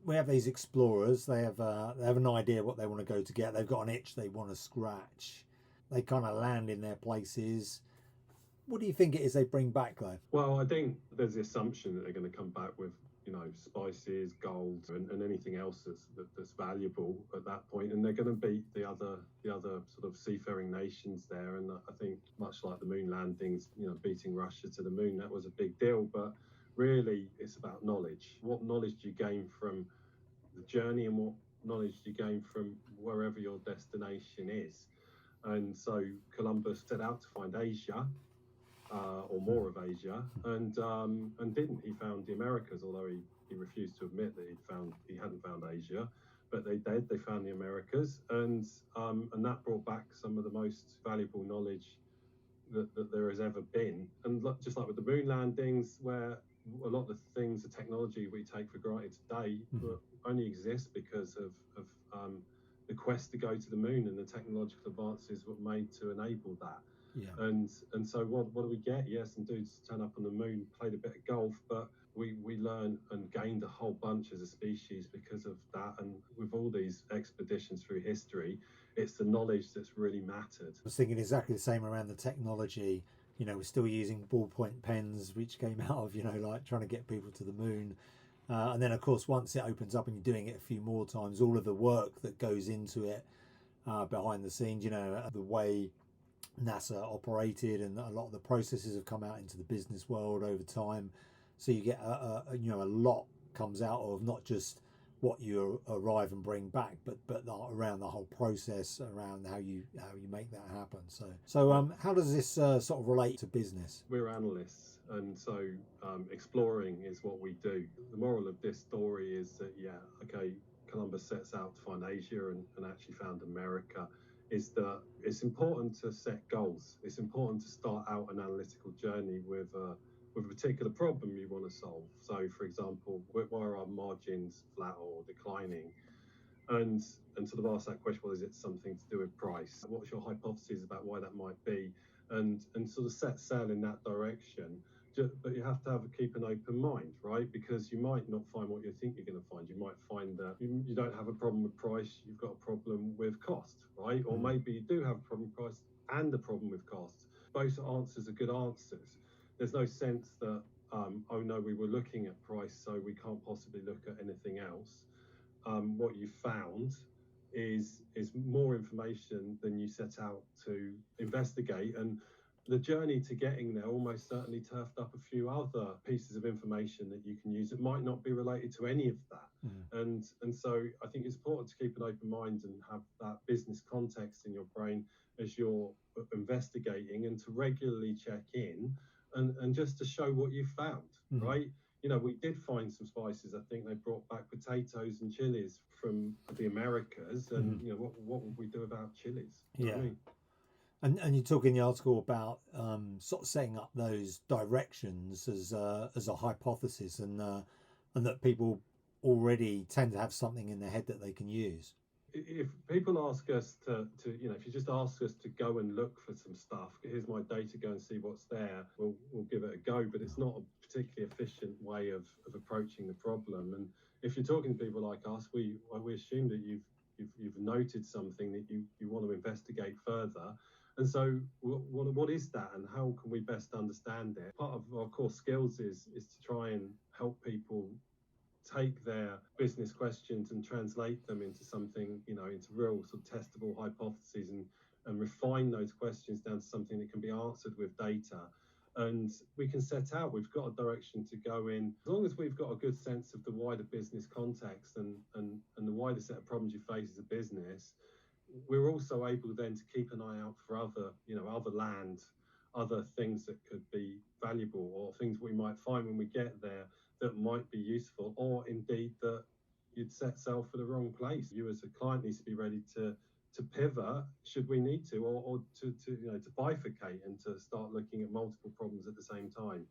we have these explorers. They have an idea what they want to go to get. They've got an itch they want to scratch. They kind of land in their places. What do you think it is they bring back though? Well, I think there's the assumption that they're going to come back with, spices, gold, and anything else that's valuable at that point, and they're going to beat the other sort of seafaring nations there. And I think much like the moon landings, beating Russia to the moon, that was a big deal. But really, it's about knowledge. What knowledge do you gain from the journey, and what knowledge do you gain from wherever your destination is? And so Columbus set out to find Asia, or more of Asia, and didn't. He found the Americas, although he refused to admit that he hadn't found Asia. But they did. They found the Americas, and that brought back some of the most valuable knowledge that there has ever been. And just like with the moon landings, where a lot of the things, the technology we take for granted today, only exist because of the quest to go to the moon and the technological advances were made to enable that. Yeah. And so what do we get? Yes, some dudes turn up on the moon, played a bit of golf, but we learned and gained a whole bunch as a species because of that. And with all these expeditions through history, it's the knowledge that's really mattered. I was thinking exactly the same around the technology. We're still using ballpoint pens, which came out of, like trying to get people to the moon. And then, of course, once it opens up and you're doing it a few more times, all of the work that goes into it behind the scenes, the way NASA operated, and a lot of the processes have come out into the business world over time. So you get a lot comes out of not just what you arrive and bring back, but around the whole process, around how you make that happen. So how does this sort of relate to business? We're analysts, and so exploring is what we do. The moral of this story is that Columbus sets out to find Asia and actually found America. Is that it's important to set goals. It's important to start out an analytical journey with a particular problem you want to solve. So, for example, why are our margins flat or declining? And sort of ask that question: well, is it something to do with price? What's your hypothesis about why that might be? And sort of set sail in that direction. But you have to keep an open mind, right? Because you might not find what you think you're going to find. You might find that you don't have a problem with price, you've got a problem with cost, right? Or maybe you do have a problem with price and a problem with cost. Both answers are good answers. There's no sense that, oh no, we were looking at price, so we can't possibly look at anything else. What you found is more information than you set out to investigate, and the journey to getting there almost certainly turfed up a few other pieces of information that you can use that might not be related to any of that. And so I think it's important to keep an open mind and have that business context in your brain as you're investigating, and to regularly check in and just to show what you found, right? We did find some spices. I think they brought back potatoes and chilies from the Americas, and what would we do about chilies? You know what I mean? And you talk in the article about sort of setting up those directions as a hypothesis, and that people already tend to have something in their head that they can use. If people ask us to if you just ask us to go and look for some stuff, here's my data, go and see what's there, we'll give it a go. But it's not a particularly efficient way of approaching the problem. And if you're talking to people like us, we assume that you've noted something that you want to investigate further. And so what is that, and how can we best understand it? Part of our core skills is to try and help people take their business questions and translate them into something, into real sort of testable hypotheses, and refine those questions down to something that can be answered with data. And we can set out, we've got a direction to go in. As long as we've got a good sense of the wider business context and the wider set of problems you face as a business, we're also able then to keep an eye out for other land, other things that could be valuable, or things we might find when we get there that might be useful, or indeed that you'd set sail for the wrong place. You as a client needs to be ready to pivot should we need to, or to bifurcate and to start looking at multiple problems at the same time.